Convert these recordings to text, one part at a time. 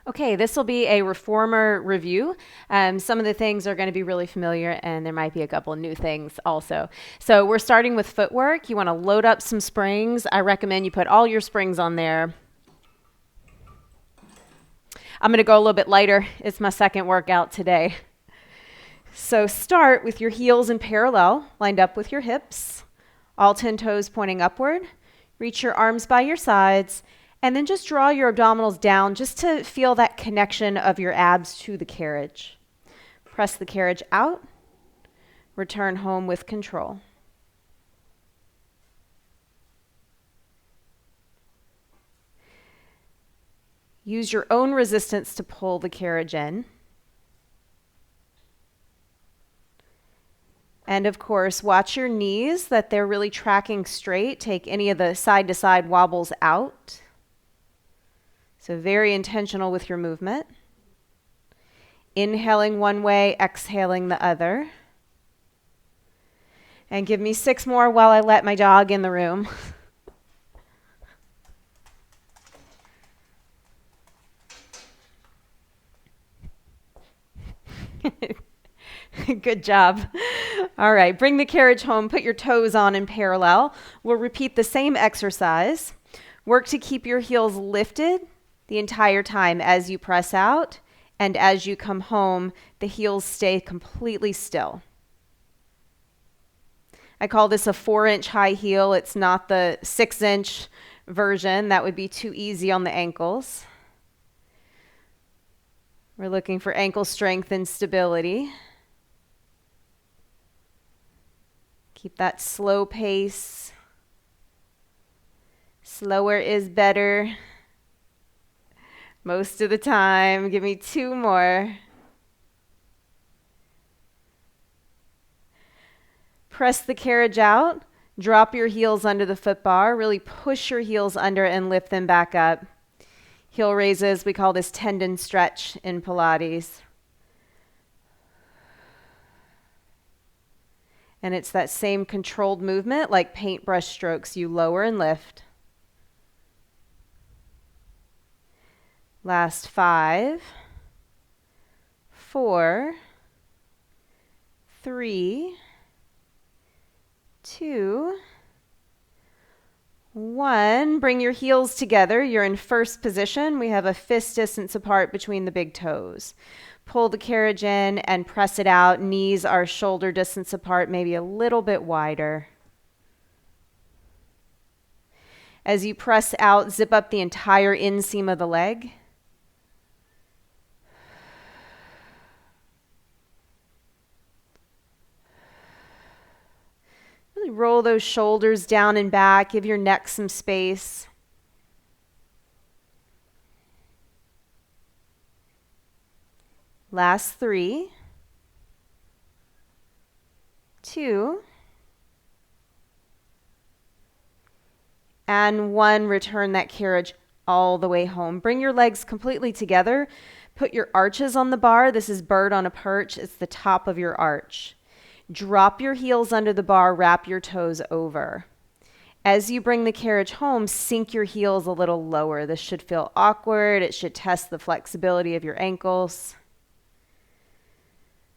Okay, this will be a reformer review. Some of the things are going to be really familiar, and there might be a couple of new things also. So we're starting with footwork. You want to load up some springs. I recommend you put all your springs on there. I'm going to go a little bit lighter. It's my second workout today. So start with your heels in parallel, lined up with your hips, all 10 toes pointing upward. Reach your arms by your sides, and then just draw your abdominals down just to feel that connection of your abs to the carriage. Press the carriage out. Return home with control. Use your own resistance to pull the carriage in. And of course, watch your knees, that they're really tracking straight. Take any of the side-to-side wobbles out. So very intentional with your movement. Inhaling one way, exhaling the other. And give me 6 more while I let my dog in the room. Good job. All right, bring the carriage home. Put your toes on in parallel. We'll repeat the same exercise. Work to keep your heels lifted the entire time as you press out, and as you come home, the heels stay completely still. I call this a 4-inch high heel. It's not the 6-inch version. That would be too easy on the ankles. We're looking for ankle strength and stability. Keep that slow pace. Slower is better. Most of the time. Give me 2 more. Press the carriage out. Drop your heels under the foot bar. Really push your heels under and lift them back up. Heel raises, we call this tendon stretch in Pilates. And it's that same controlled movement like paintbrush strokes. You lower and lift. Last 5, 4, 3, 2, 1. Bring your heels together. You're in first position. We have a fist distance apart between the big toes. Pull the carriage in and press it out. Knees are shoulder distance apart, maybe a little bit wider. As you press out, zip up the entire inseam of the leg. Really roll those shoulders down and back. Give your neck some space. Last 3, 2, and 1. Return that carriage all the way home. Bring your legs completely together. Put your arches on the bar. This is bird on a perch. It's the top of your arch. Drop your heels under the bar. Wrap your toes over. As you bring the carriage home, sink your heels a little lower. This should feel awkward. It should test the flexibility of your ankles.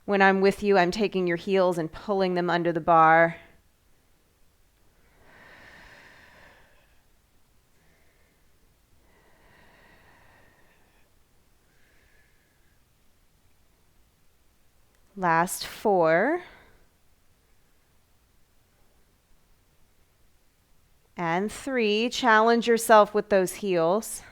When I'm with you, I'm taking your heels and pulling them under the bar. Last 4. And 3. Challenge yourself with those heels.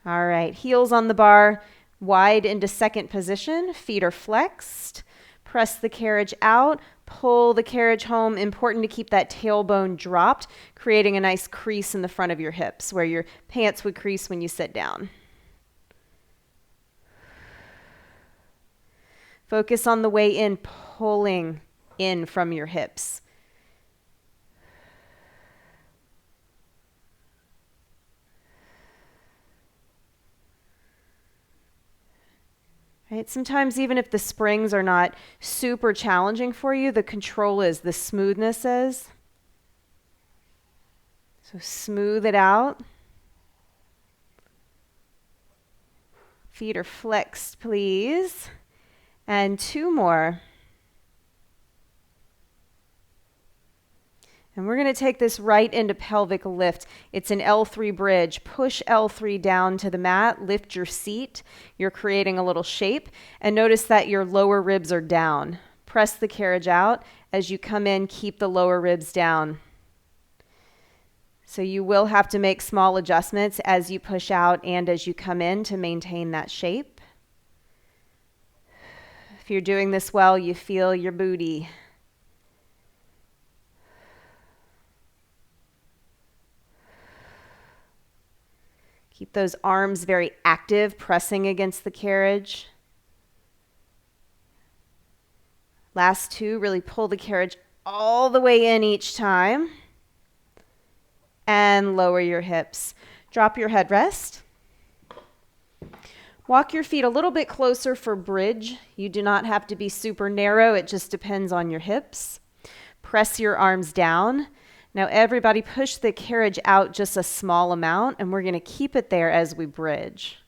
All right, heels on the bar, wide into second position. Feet are flexed. Press the carriage out. Pull the carriage home. Important to keep that tailbone dropped, creating a nice crease in the front of your hips where your pants would crease when you sit down. Focus on the way in, pulling in from your hips. Right? Sometimes even if the springs are not super challenging for you, the control is, the smoothness is. So smooth it out. Feet are flexed, please. And 2 more. And we're going to take this right into pelvic lift. It's an L3 bridge. Push L3 down to the mat, lift your seat. You're creating a little shape. And notice that your lower ribs are down. Press the carriage out. As you come in, keep the lower ribs down. So you will have to make small adjustments as you push out and as you come in to maintain that shape. If you're doing this well, you feel your booty. Keep those arms very active, pressing against the carriage. Last 2, really pull the carriage all the way in each time. And lower your hips. Drop your headrest. Walk your feet a little bit closer for bridge. You do not have to be super narrow. It just depends on your hips. Press your arms down. Now everybody push the carriage out just a small amount, and we're going to keep it there as we bridge.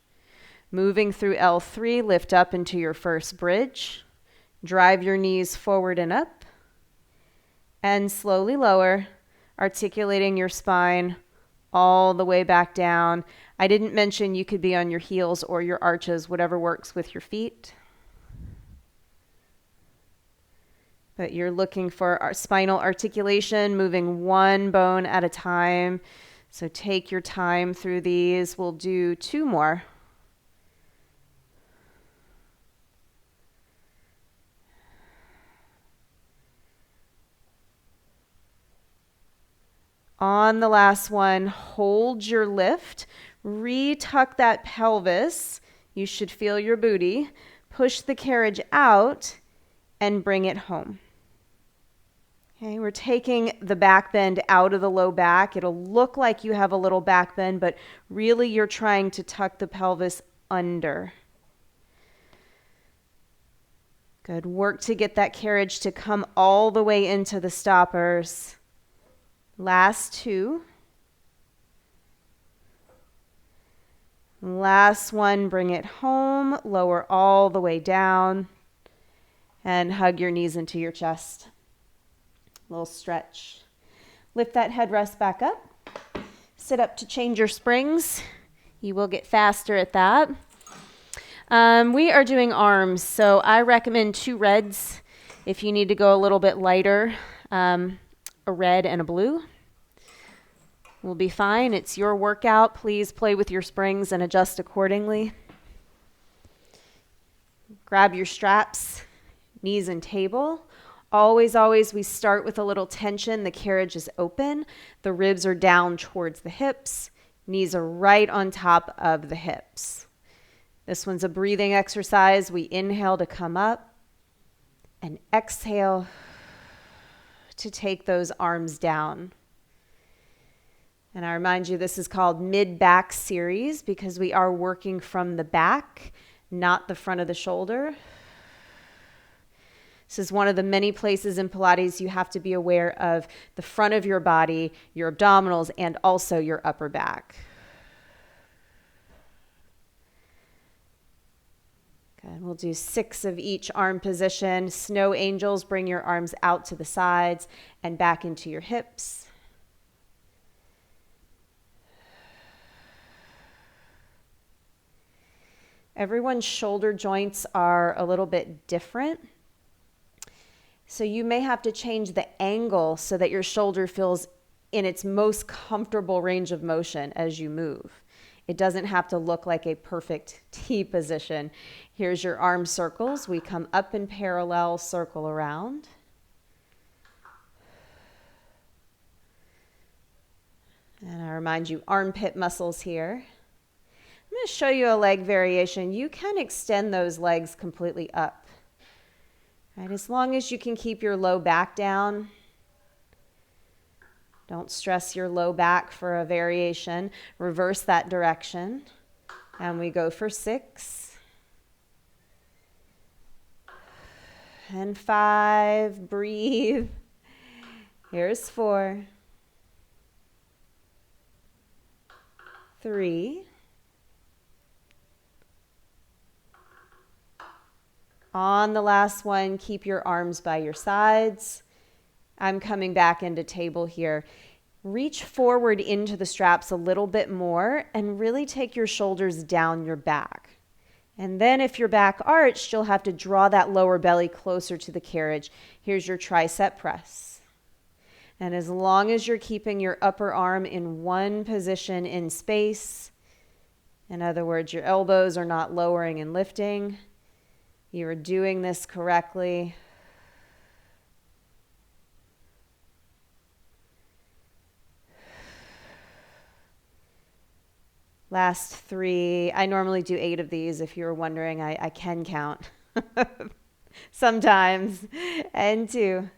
Moving through L3, lift up into your first bridge. Drive your knees forward and up. And slowly lower, articulating your spine all the way back down. I didn't mention you could be on your heels or your arches, whatever works with your feet. But you're looking for our spinal articulation, moving one bone at a time. So take your time through these. We'll do 2 more. On the last one, hold your lift. Retuck that pelvis. You should feel your booty. Push the carriage out and bring it home. Okay, we're taking the back bend out of the low back. It'll look like you have a little back bend, but really you're trying to tuck the pelvis under. Good. Work to get that carriage to come all the way into the stoppers. Last 2. Last one, bring it home. Lower all the way down. And hug your knees into your chest. Little stretch. Lift that headrest back up. Sit up to change your springs. You will get faster at that. We are doing arms, so I recommend 2 reds. If you need to go a little bit lighter, a red and a blue will be fine. It's your workout. Please play with your springs and adjust accordingly. Grab your straps, knees and table. Always, we start with a little tension. The carriage is open. The ribs are down towards the hips. Knees are right on top of the hips. This one's a breathing exercise. We inhale to come up and exhale to take those arms down. And I remind you, this is called mid-back series because we are working from the back, not the front of the shoulder. This is one of the many places in Pilates you have to be aware of the front of your body, your abdominals, and also your upper back. Good. We'll do 6 of each arm position. Snow angels, bring your arms out to the sides and back into your hips. Everyone's shoulder joints are a little bit different. So you may have to change the angle so that your shoulder feels in its most comfortable range of motion as you move. It doesn't have to look like a perfect T position. Here's your arm circles. We come up in parallel, circle around. And I remind you, armpit muscles here. I'm going to show you a leg variation. You can extend those legs completely up. Right, as long as you can keep your low back down. Don't stress your low back for a variation. Reverse that direction. And we go for 6. And 5. Breathe. Here's 4. 3. On the last one, keep your arms by your sides. I'm coming back into table here. Reach forward into the straps a little bit more and really take your shoulders down your back. And then if your back arched, you'll have to draw that lower belly closer to the carriage. Here's your tricep press. And as long as you're keeping your upper arm in one position in space, in other words, your elbows are not lowering and lifting, you are doing this correctly. Last 3. I normally do 8 of these. If you were wondering, I can count sometimes. And 2.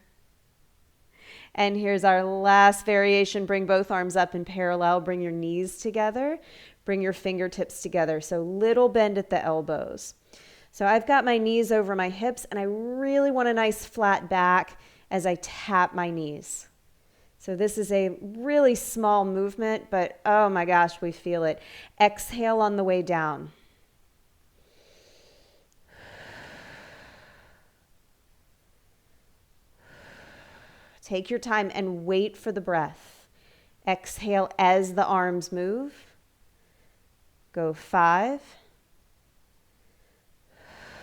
And here's our last variation. Bring both arms up in parallel. Bring your knees together. Bring your fingertips together. So little bend at the elbows. So I've got my knees over my hips, and I really want a nice flat back as I tap my knees. So this is a really small movement, but oh my gosh, we feel it. Exhale on the way down. Take your time and wait for the breath. Exhale as the arms move. Go 5,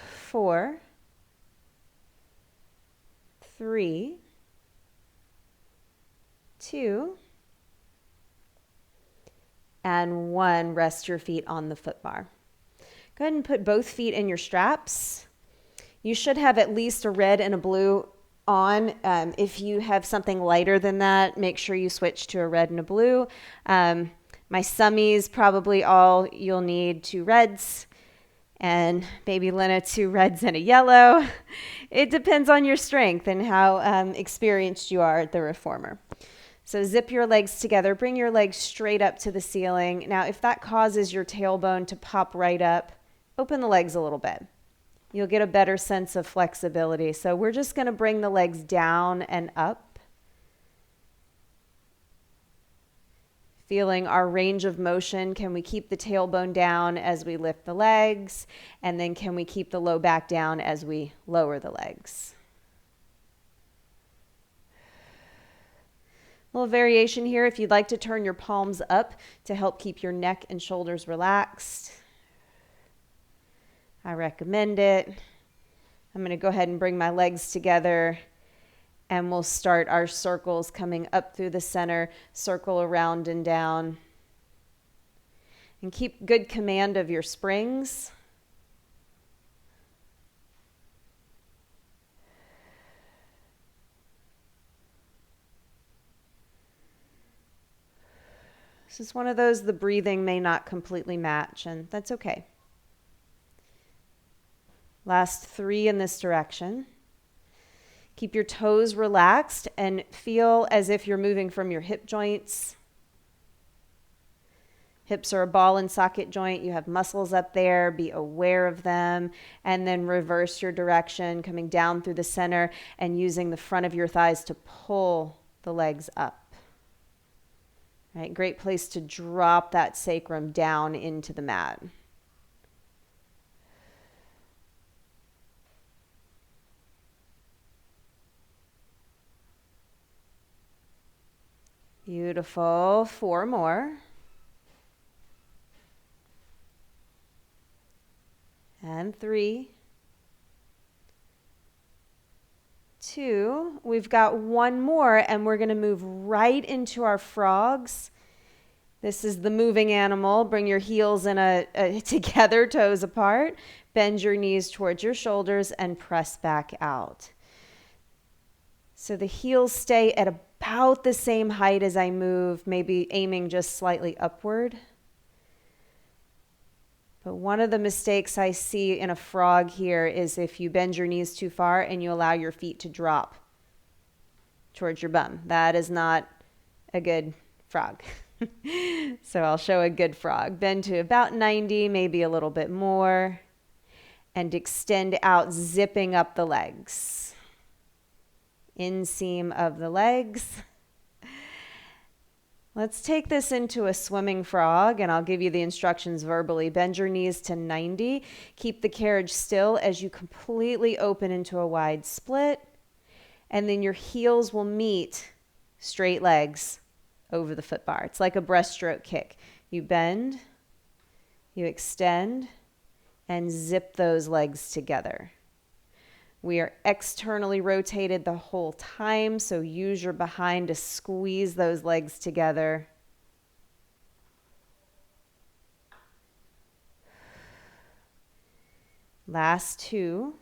4, 3, 2, and 1. Rest your feet on the foot bar. Go ahead and put both feet in your straps. You should have at least a red and a blue on. If you have something lighter than that, make sure you switch to a red and a blue. My summies, probably all you'll need 2 reds, and baby Lena 2 reds and a yellow. It depends on your strength and how experienced you are at the reformer. So zip your legs together, bring your legs straight up to the ceiling. Now, if that causes your tailbone to pop right up, open the legs a little bit. You'll get a better sense of flexibility. So we're just going to bring the legs down and up. Feeling our range of motion. Can we keep the tailbone down as we lift the legs? And then can we keep the low back down as we lower the legs? A little variation here. If you'd like to turn your palms up to help keep your neck and shoulders relaxed, I recommend it. I'm going to go ahead and bring my legs together, and we'll start our circles coming up through the center, circle around and down. And keep good command of your springs. This is one of those the breathing may not completely match, and that's okay. Last 3 in this direction. Keep your toes relaxed and feel as if you're moving from your hip joints. Hips are a ball and socket joint. You have muscles up there. Be aware of them. And then reverse your direction, coming down through the center and using the front of your thighs to pull the legs up. Right, great place to drop that sacrum down into the mat. Beautiful. 4 more. And 3. 2. We've got 1 more, and we're going to move right into our frogs. This is the moving animal. Bring your heels in together, toes apart. Bend your knees towards your shoulders and press back out. So the heels stay at about the same height as I move, maybe aiming just slightly upward. But one of the mistakes I see in a frog here is if you bend your knees too far and you allow your feet to drop towards your bum. That is not a good frog. So I'll show a good frog. Bend to about 90, maybe a little bit more, and extend out, zipping up the legs. Inseam of the legs. Let's take this into a swimming frog, and I'll give you the instructions verbally. Bend your knees to 90. Keep the carriage still as you completely open into a wide split. And then your heels will meet straight legs over the foot bar. It's like a breaststroke kick. You bend, you extend, and zip those legs together. We are externally rotated the whole time, so use your behind to squeeze those legs together. Last two.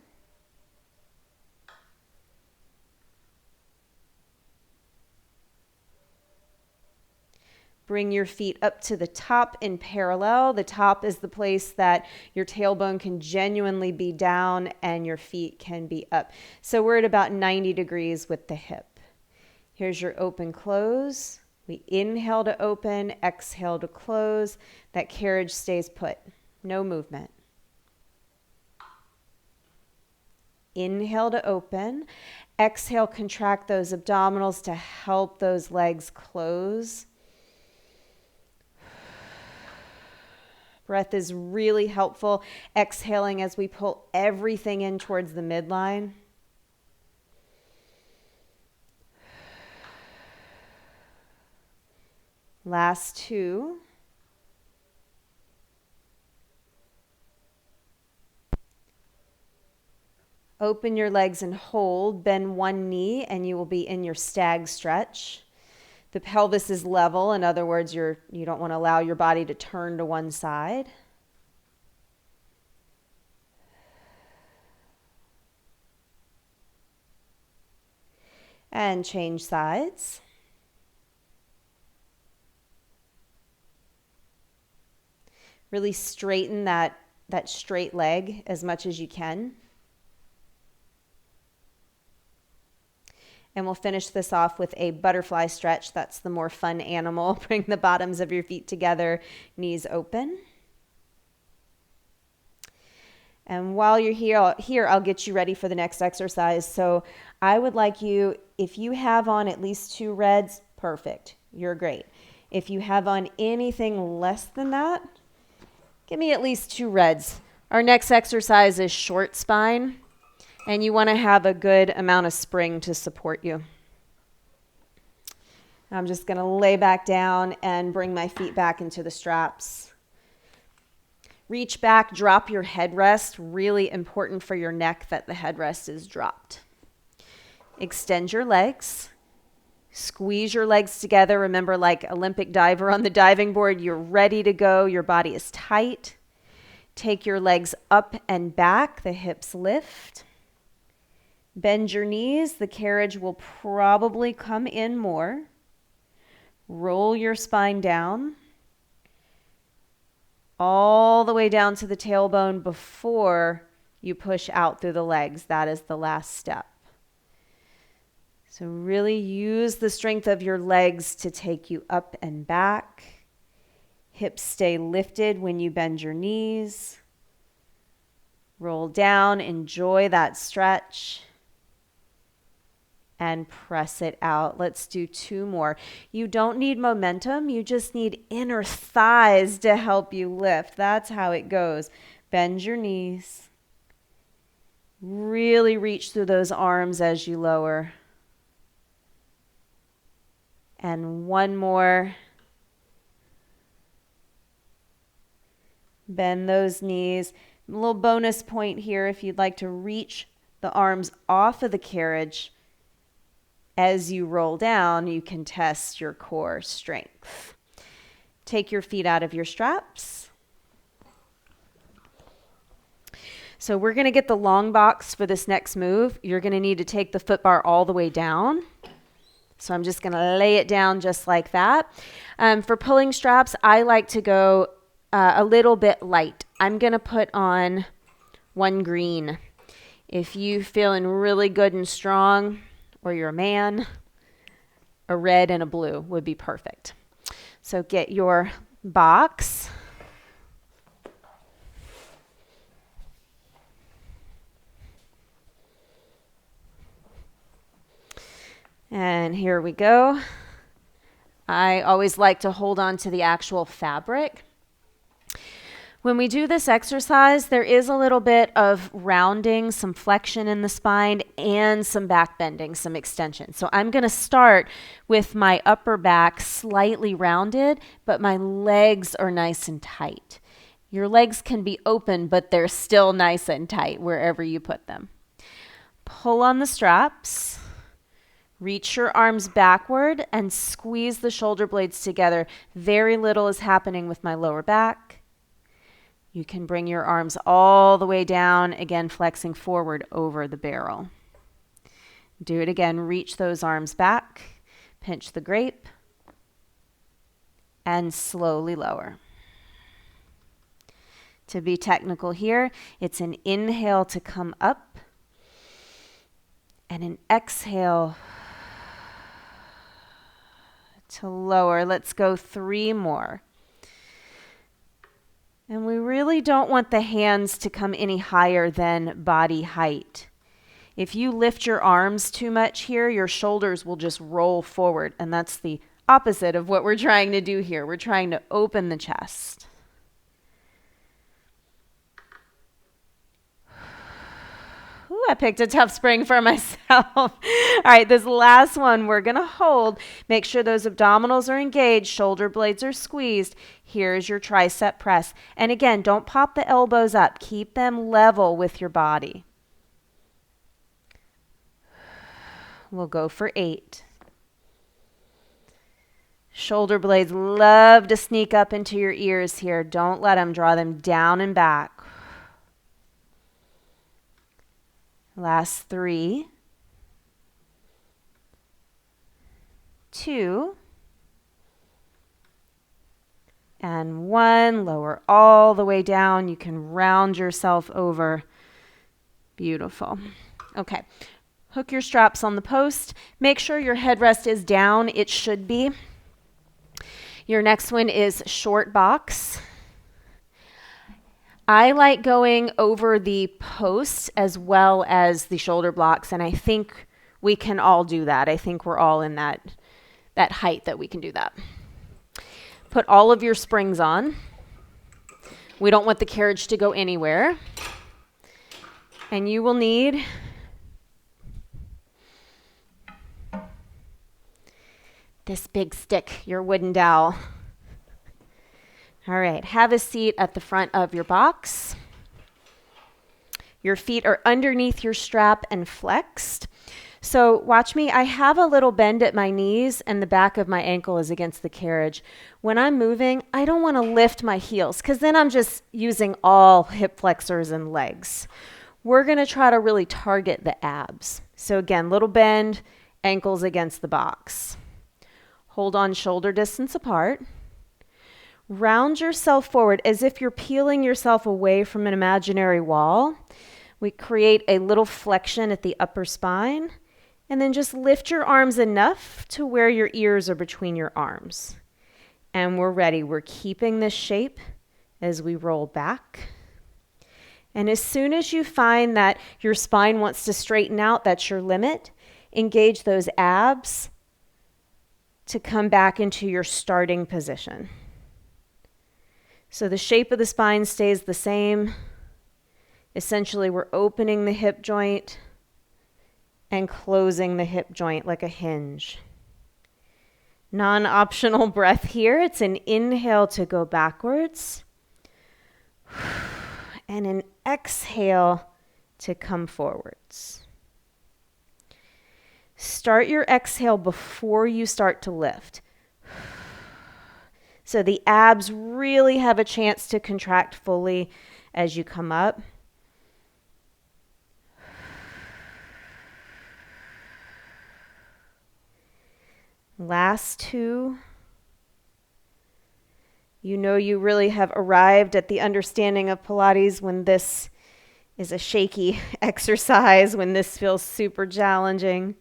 Bring your feet up to the top in parallel. The top is the place that your tailbone can genuinely be down and your feet can be up. So we're at about 90 degrees with the hip. Here's your open close. We inhale to open, exhale to close. That carriage stays put. No movement. Inhale to open. Exhale, contract those abdominals to help those legs close. Breath is really helpful. Exhaling as we pull everything in towards the midline. Last two. Open your legs and hold. Bend one knee and you will be in your stag stretch. The pelvis is level. In other words, you don't want to allow your body to turn to one side. And change sides. Really straighten that straight leg as much as you can. And we'll finish this off with a butterfly stretch. That's the more fun animal. Bring the bottoms of your feet together, knees open. And while you're here, I'll get you ready for the next exercise. So I would like you, if you have on at least 2 reds, perfect. You're great. If you have on anything less than that, give me at least 2 reds. Our next exercise is short spine. And you want to have a good amount of spring to support you. I'm just going to lay back down and bring my feet back into the straps. Reach back, drop your headrest. Really important for your neck that the headrest is dropped. Extend your legs. Squeeze your legs together. Remember, like Olympic diver on the diving board, you're ready to go. Your body is tight. Take your legs up and back. The hips lift. Bend your knees. The carriage will probably come in more. Roll your spine down. All the way down to the tailbone before you push out through the legs. That is the last step. So really use the strength of your legs to take you up and back. Hips stay lifted when you bend your knees. Roll down. Enjoy that stretch. And press it out. Let's do 2 more. You don't need momentum. You just need inner thighs to help you lift. That's how it goes. Bend your knees. Really reach through those arms as you lower. And 1 more. Bend those knees. A little bonus point here if you'd like to reach the arms off of the carriage. As you roll down, you can test your core strength. Take your feet out of your straps. So we're going to get the long box for this next move. You're going to need to take the foot bar all the way down. So I'm just going to lay it down just like that. For pulling straps, I like to go a little bit light. I'm going to put on 1 green. If you feeling really good and strong, or you're a man, a red and a blue would be perfect. So get your box. And here we go. I always like to hold on to the actual fabric. When we do this exercise, there is a little bit of rounding, some flexion in the spine, and some back bending, some extension. So I'm going to start with my upper back slightly rounded, but my legs are nice and tight. Your legs can be open, but they're still nice and tight wherever you put them. Pull on the straps. Reach your arms backward and squeeze the shoulder blades together. Very little is happening with my lower back. You can bring your arms all the way down, again flexing forward over the barrel. Do it again. Reach those arms back, pinch the grape, and slowly lower. To be technical here, it's an inhale to come up and an exhale to lower. Let's go 3 more. And we really don't want the hands to come any higher than body height. If you lift your arms too much here, your shoulders will just roll forward. And that's the opposite of what we're trying to do here. We're trying to open the chest. Ooh, I picked a tough spring for myself. All right, this last one we're going to hold. Make sure those abdominals are engaged, shoulder blades are squeezed. Here's your tricep press. And again, don't pop the elbows up. Keep them level with your body. We'll go for 8. Shoulder blades love to sneak up into your ears here. Don't let them. Draw them down and back. Last 3, 2, and 1. Lower all the way down. You can round yourself over. Beautiful. Okay. Hook your straps on the post. Make sure your headrest is down. It should be. Your next one is short box. I like going over the posts as well as the shoulder blocks, and I think we can all do that. I think we're all in that height that we can do that. Put all of your springs on. We don't want the carriage to go anywhere. And you will need this big stick, your wooden dowel. All right, have a seat at the front of your box. Your feet are underneath your strap and flexed. So watch me, I have a little bend at my knees and the back of my ankle is against the carriage. When I'm moving, I don't want to lift my heels because then I'm just using all hip flexors and legs. We're going to try to really target the abs. So again, little bend, ankles against the box. Hold on shoulder distance apart. Round yourself forward as if you're peeling yourself away from an imaginary wall. We create a little flexion at the upper spine, and then just lift your arms enough to where your ears are between your arms. And we're ready. We're keeping this shape as we roll back. And as soon as you find that your spine wants to straighten out, that's your limit, engage those abs to come back into your starting position. So the shape of the spine stays the same. Essentially, we're opening the hip joint and closing the hip joint like a hinge. Non-optional breath here. It's an inhale to go backwards and an exhale to come forwards. Start your exhale before you start to lift. So the abs really have a chance to contract fully as you come up. Last 2. You know you really have arrived at the understanding of Pilates when this is a shaky exercise, when this feels super challenging.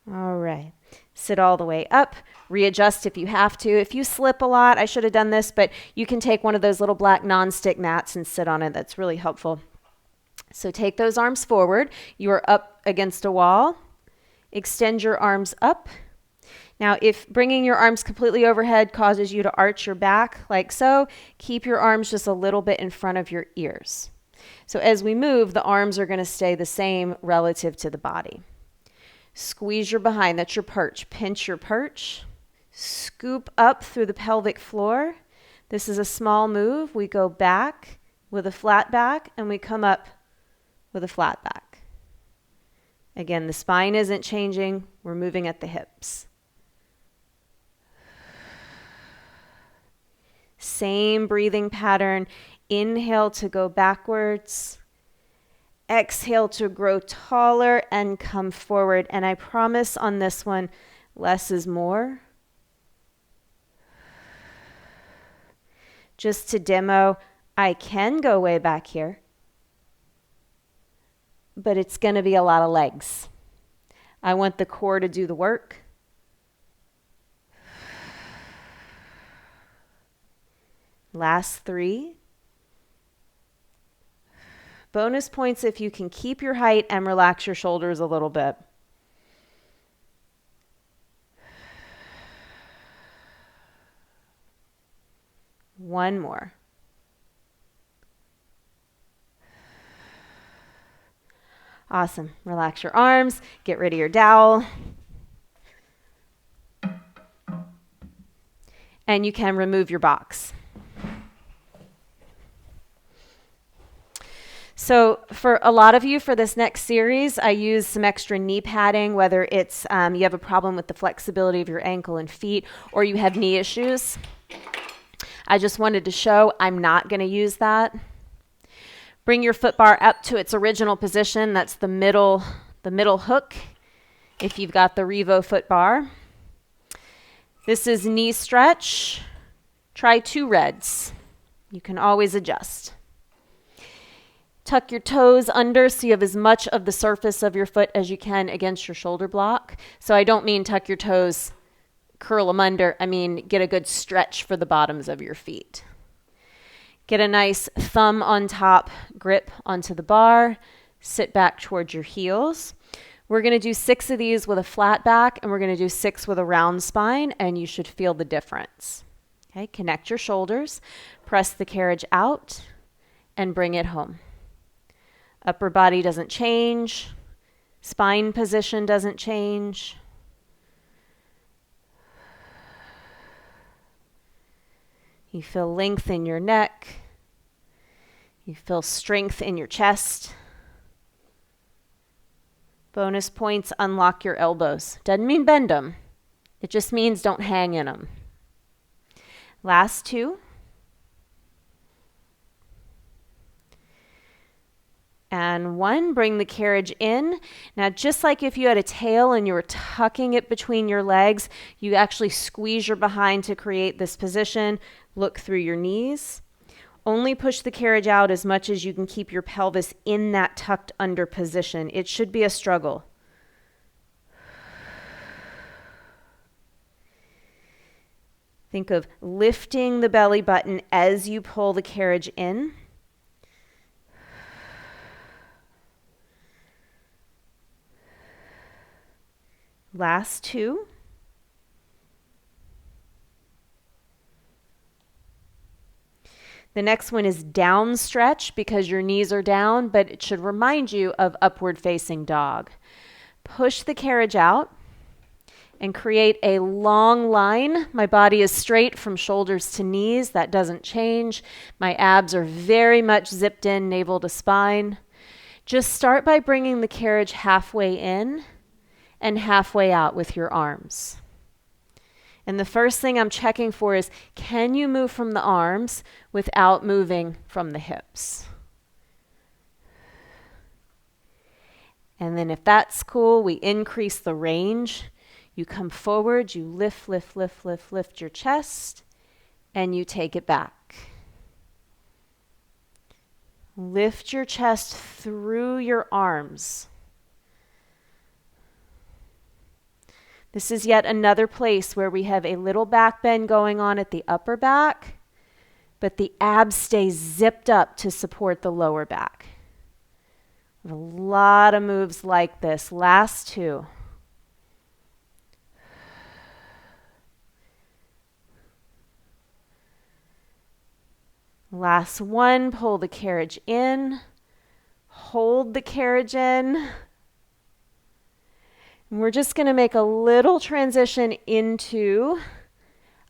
All right, sit all the way up, readjust if you have to. If you slip a lot, I should have done this, but you can take one of those little black non-stick mats and sit on it. That's really helpful. So take those arms forward. You are up against a wall. Extend your arms up. Now, if bringing your arms completely overhead causes you to arch your back like so, keep your arms just a little bit in front of your ears. So as we move, the arms are going to stay the same relative to the body. Squeeze your behind. That's your perch. Pinch your perch. Scoop up through the pelvic floor. This is a small move. We go back with a flat back, and we come up with a flat back. Again, the spine isn't changing. We're moving at the hips. Same breathing pattern. Inhale to go backwards. Exhale to grow taller and come forward. And I promise on this one, less is more. Just to demo, I can go way back here, but it's going to be a lot of legs. I want the core to do the work. Last 3. Bonus points if you can keep your height and relax your shoulders a little bit. One more. Awesome. Relax your arms. Get rid of your dowel. And you can remove your box. So for a lot of you for this next series, I use some extra knee padding, whether it's you have a problem with the flexibility of your ankle and feet, or you have knee issues. I just wanted to show I'm not going to use that. Bring your foot bar up to its original position. That's the middle hook if you've got the Revo foot bar. This is knee stretch. Try 2 reds. You can always adjust. Tuck your toes under so you have as much of the surface of your foot as you can against your shoulder block. So I don't mean tuck your toes, curl them under. I mean get a good stretch for the bottoms of your feet. Get a nice thumb on top grip onto the bar. Sit back towards your heels. We're going to do 6 of these with a flat back, and we're going to do 6 with a round spine, and you should feel the difference. Okay, connect your shoulders. Press the carriage out and bring it home. Upper body doesn't change. Spine position doesn't change. You feel length in your neck. You feel strength in your chest. Bonus points, unlock your elbows. Doesn't mean bend them. It just means don't hang in them. Last 2. And 1, bring the carriage in. Now, just like if you had a tail and you were tucking it between your legs, you actually squeeze your behind to create this position. Look through your knees. Only push the carriage out as much as you can keep your pelvis in that tucked under position. It should be a struggle. Think of lifting the belly button as you pull the carriage in. Last 2. The next one is down stretch because your knees are down, but it should remind you of upward facing dog. Push the carriage out and create a long line. My body is straight from shoulders to knees. That doesn't change. My abs are very much zipped in, navel to spine. Just start by bringing the carriage halfway in and halfway out with your arms. And the first thing I'm checking for is, can you move from the arms without moving from the hips? And then if that's cool, we increase the range. You come forward, you lift your chest, and you take it back. Lift your chest through your arms. This is yet another place where we have a little back bend going on at the upper back, but the abs stay zipped up to support the lower back. We have a lot of moves like this. Last two. Last one, pull the carriage in, hold the carriage in. And we're just going to make a little transition into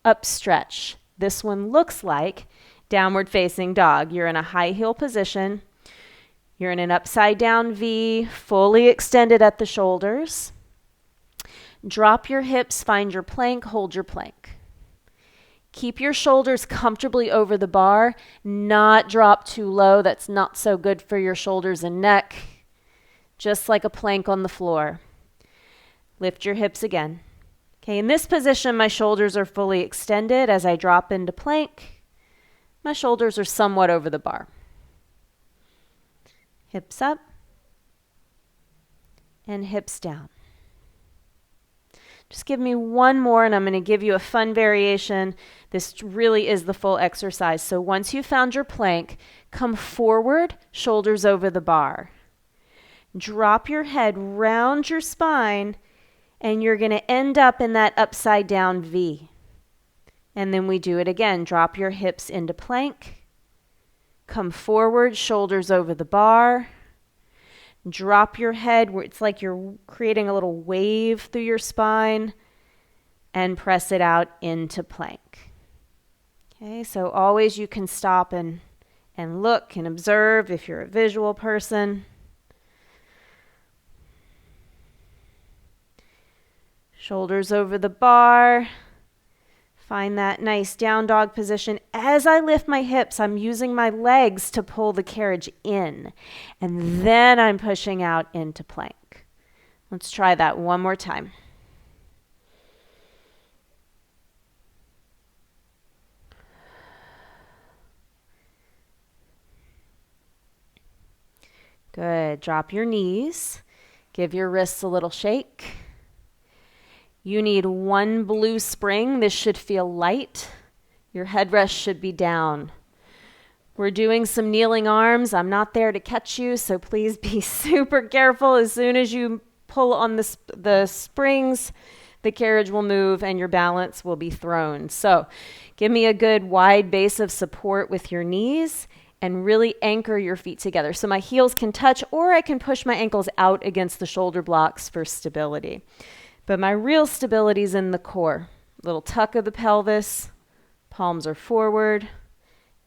upstretch. This one looks like downward facing dog. You're in a high heel position. You're in an upside down V, fully extended at the shoulders. Drop your hips, find your plank, hold your plank. Keep your shoulders comfortably over the bar, not drop too low. That's not so good for your shoulders and neck. Just like a plank on the floor. Lift your hips again. Okay, in this position, my shoulders are fully extended. As I drop into plank, my shoulders are somewhat over the bar. Hips up and hips down. Just give me one more and I'm going to give you a fun variation. This really is the full exercise. So once you've found your plank, come forward, shoulders over the bar. Drop your head, round your spine, and you're going to end up in that upside down V. And then we do it again. Drop your hips into plank. Come forward, shoulders over the bar. Drop your head where it's like you're creating a little wave through your spine and press it out into plank. Okay, so always you can stop and look and observe if you're a visual person. Shoulders over the bar. Find that nice down dog position. As I lift my hips, I'm using my legs to pull the carriage in. And then I'm pushing out into plank. Let's try that one more time. Good. Drop your knees. Give your wrists a little shake. You need one blue spring. This should feel light. Your headrest should be down. We're doing some kneeling arms. I'm not there to catch you, so please be super careful. As soon as you pull on the springs, the carriage will move and your balance will be thrown. So give me a good wide base of support with your knees and really anchor your feet together. So my heels can touch, or I can push my ankles out against the shoulder blocks for stability. But my real stability is in the core. Little tuck of the pelvis, palms are forward,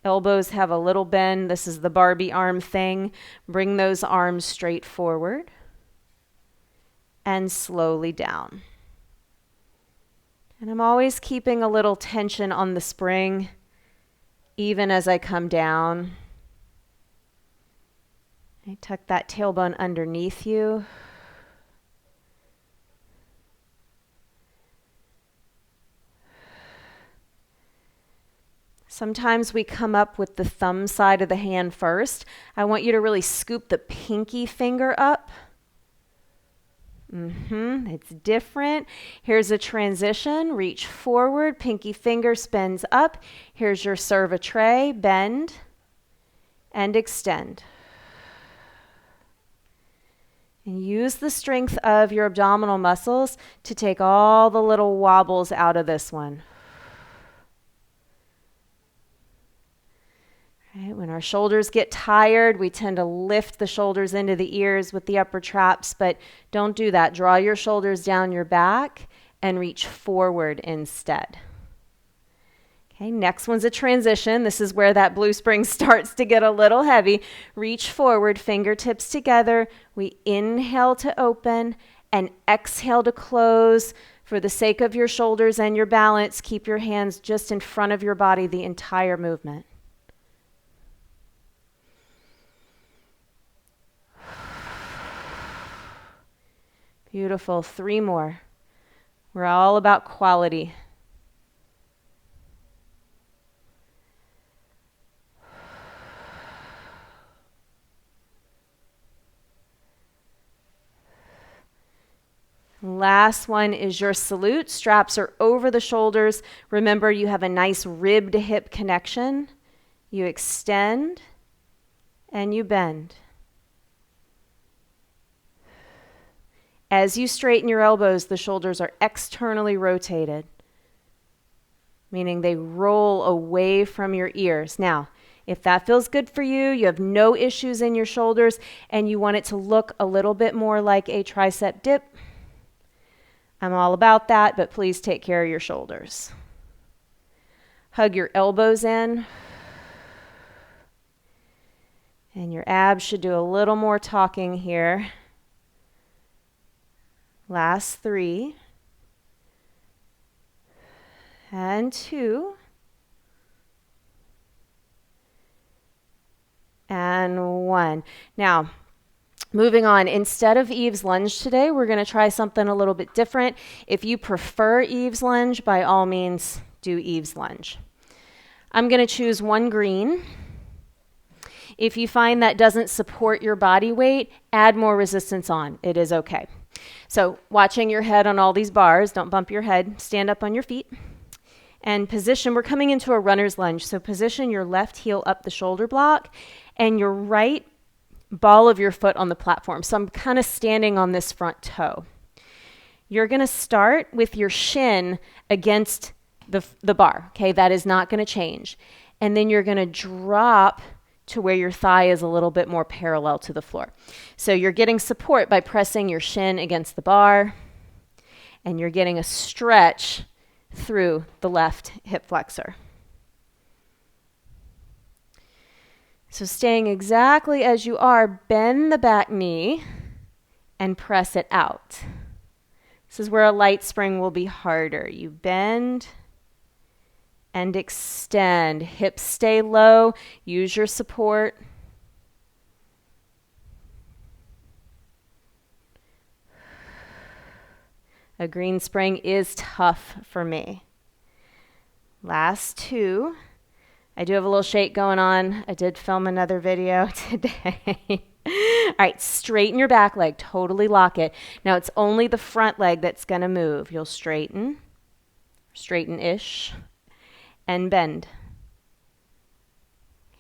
elbows have a little bend. This is the Barbie arm thing. Bring those arms straight forward and slowly down. And I'm always keeping a little tension on the spring, even as I come down. I tuck that tailbone underneath you. Sometimes we come up with the thumb side of the hand first. I want you to really scoop the pinky finger up. It's different. Here's a transition. Reach forward, pinky finger spins up. Here's your serve a tray, bend and extend. And use the strength of your abdominal muscles to take all the little wobbles out of this one. Right, when our shoulders get tired, we tend to lift the shoulders into the ears with the upper traps, but don't do that. Draw your shoulders down your back and reach forward instead. Okay, next one's a transition. This is where that blue spring starts to get a little heavy. Reach forward, fingertips together. We inhale to open and exhale to close. For the sake of your shoulders and your balance, keep your hands just in front of your body the entire movement. Beautiful. 3 more. We're all about quality. Last one is your salute. Straps are over the shoulders. Remember, you have a nice rib to hip connection. You extend and you bend. As you straighten your elbows, the shoulders are externally rotated, meaning they roll away from your ears. Now, if that feels good for you, you have no issues in your shoulders, and you want it to look a little bit more like a tricep dip, I'm all about that, but please take care of your shoulders. Hug your elbows in, and your abs should do a little more talking here. Last 3, and 2, and 1. Now, moving on, instead of Eve's lunge today, we're going to try something a little bit different. If you prefer Eve's lunge, by all means, do Eve's lunge. I'm going to choose one green. If you find that doesn't support your body weight, add more resistance on. It is okay. So watching your head on all these bars, don't bump your head, stand up on your feet. And position, we're coming into a runner's lunge, so position your left heel up the shoulder block and your right ball of your foot on the platform. So I'm kind of standing on this front toe. You're going to start with your shin against the bar, okay? That is not going to change. And then you're going to drop to where your thigh is a little bit more parallel to the floor. So you're getting support by pressing your shin against the bar, and you're getting a stretch through the left hip flexor. So staying exactly as you are, bend the back knee and press it out. This is where a light spring will be harder. You bend and extend. Hips stay low. Use your support. A green spring is tough for me. Last 2. I do have a little shake going on. I did film another video today. All right, straighten your back leg. Totally lock it. Now it's only the front leg that's going to move. You'll straighten-ish, and bend.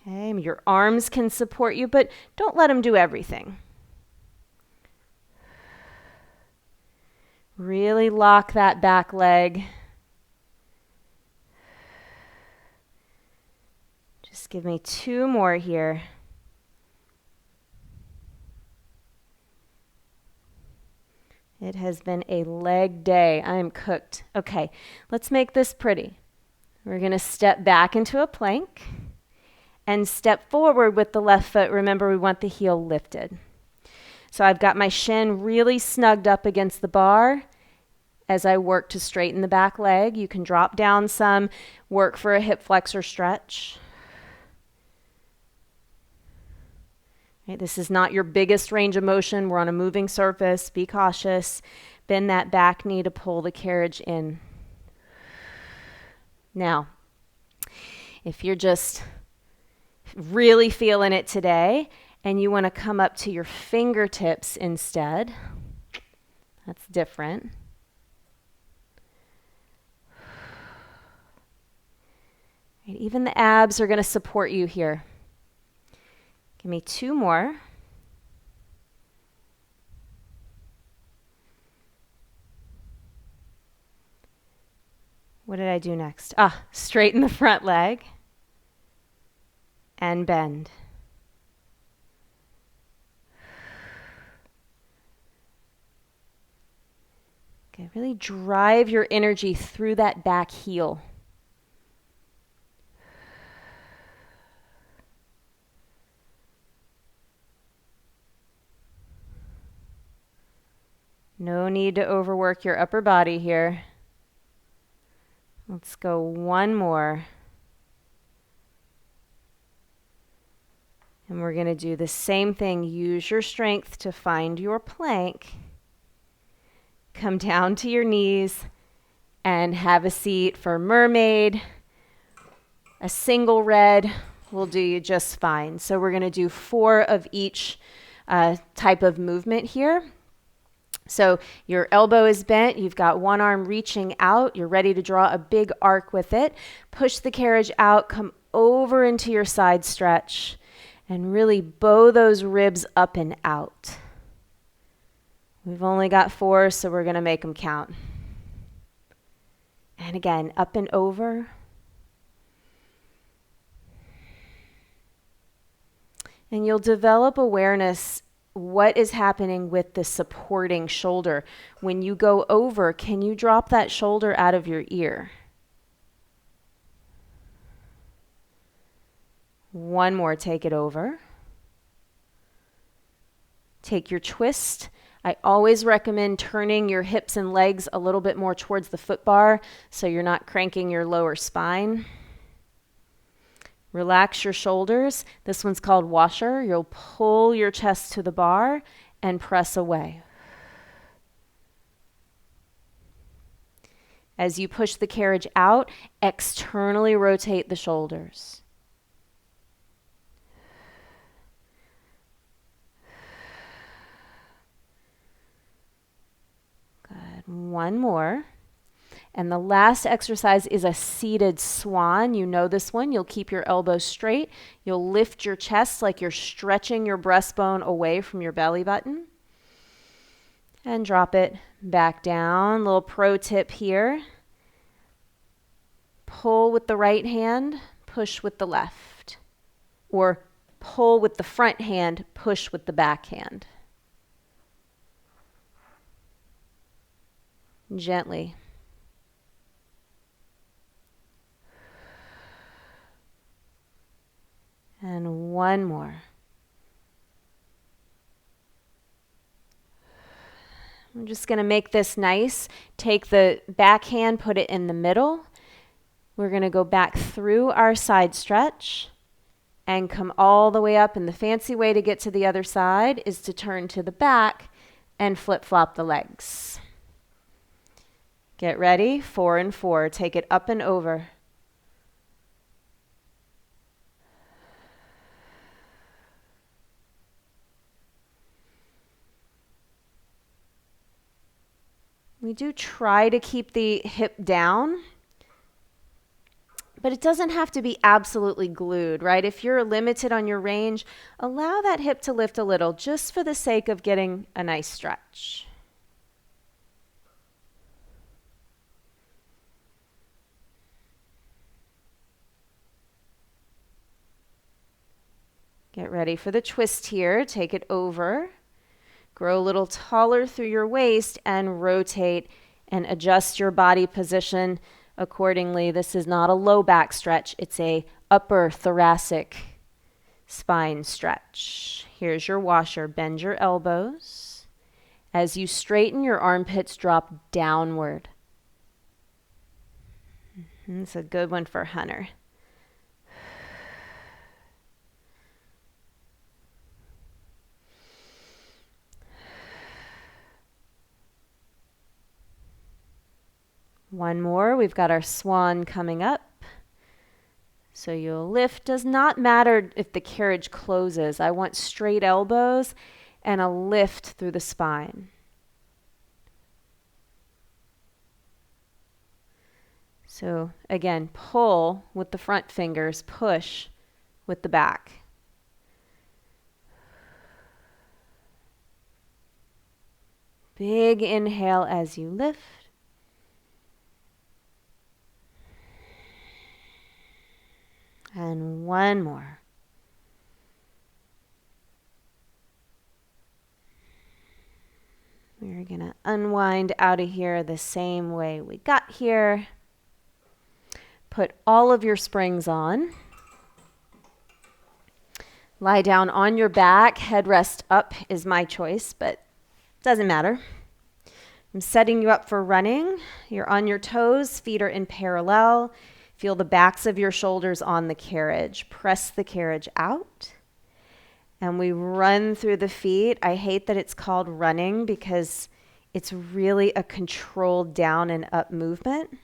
Okay, your arms can support you, but don't let them do everything. Really lock that back leg. Just give me 2 more here. It has been a leg day. I am cooked. Okay, let's make this pretty. We're going to step back into a plank and step forward with the left foot. Remember, we want the heel lifted. So I've got my shin really snugged up against the bar as I work to straighten the back leg. You can drop down some, work for a hip flexor stretch. Right, this is not your biggest range of motion. We're on a moving surface. Be cautious. Bend that back knee to pull the carriage in. Now, if you're just really feeling it today and you want to come up to your fingertips instead, that's different. Right, even the abs are going to support you here. Give me 2 more. What did I do next? Straighten the front leg and bend. Okay, really drive your energy through that back heel. No need to overwork your upper body here. Let's go 1 more. And we're going to do the same thing. Use your strength to find your plank. Come down to your knees and have a seat for mermaid. A single red will do you just fine. So we're going to do 4 of each type of movement here. So your elbow is bent, you've got one arm reaching out, you're ready to draw a big arc with it. Push the carriage out, come over into your side stretch, and really bow those ribs up and out. We've only got 4, so we're going to make them count. And again, up and over. And you'll develop awareness what is happening with the supporting shoulder. When you go over, can you drop that shoulder out of your ear? One more, take it over. Take your twist. I always recommend turning your hips and legs a little bit more towards the foot bar so you're not cranking your lower spine. Relax your shoulders. This one's called washer. You'll pull your chest to the bar and press away. As you push the carriage out, externally rotate the shoulders. Good. One more. And the last exercise is a seated swan. You know this one. You'll keep your elbows straight. You'll lift your chest like you're stretching your breastbone away from your belly button. And drop it back down. Little pro tip here. Pull with the right hand, push with the left. Or pull with the front hand, push with the back hand. Gently. And one more. I'm just going to make this nice. Take the back hand, put it in the middle. We're going to go back through our side stretch and come all the way up. And the fancy way to get to the other side is to turn to the back and flip-flop the legs. Get ready. 4 and 4. Take it up and over. We do try to keep the hip down, but it doesn't have to be absolutely glued, right? If you're limited on your range, allow that hip to lift a little just for the sake of getting a nice stretch. Get ready for the twist here. Take it over. Grow a little taller through your waist and rotate and adjust your body position accordingly. This is not a low back stretch. It's a upper thoracic spine stretch. Here's your washer. Bend your elbows. As you straighten, your armpits drop downward. It's a good one for Hunter. One more. We've got our swan coming up. So you'll lift. Does not matter if the carriage closes. I want straight elbows and a lift through the spine. So again, pull with the front fingers, push with the back. Big inhale as you lift. And one more. We're going to unwind out of here the same way we got here. Put all of your springs on. Lie down on your back. Headrest up is my choice, but doesn't matter. I'm setting you up for running. You're on your toes. Feet are in parallel. Feel the backs of your shoulders on the carriage. Press the carriage out. And we run through the feet. I hate that it's called running because it's really a controlled down and up movement.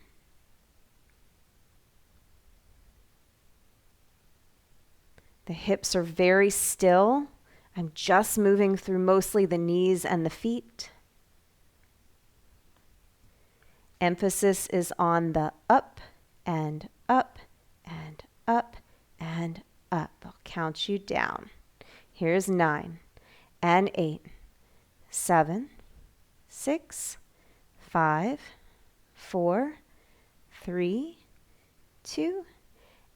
The hips are very still. I'm just moving through mostly the knees and the feet. Emphasis is on the up and up and up and up. I'll count you down. Here's 9 and 8, 7 6, 5, 4, 3, 2,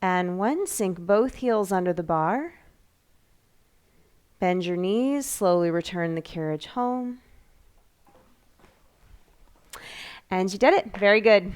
and 1. Sink both heels under the bar. Bend your knees, slowly return the carriage home. And you did it. Very good.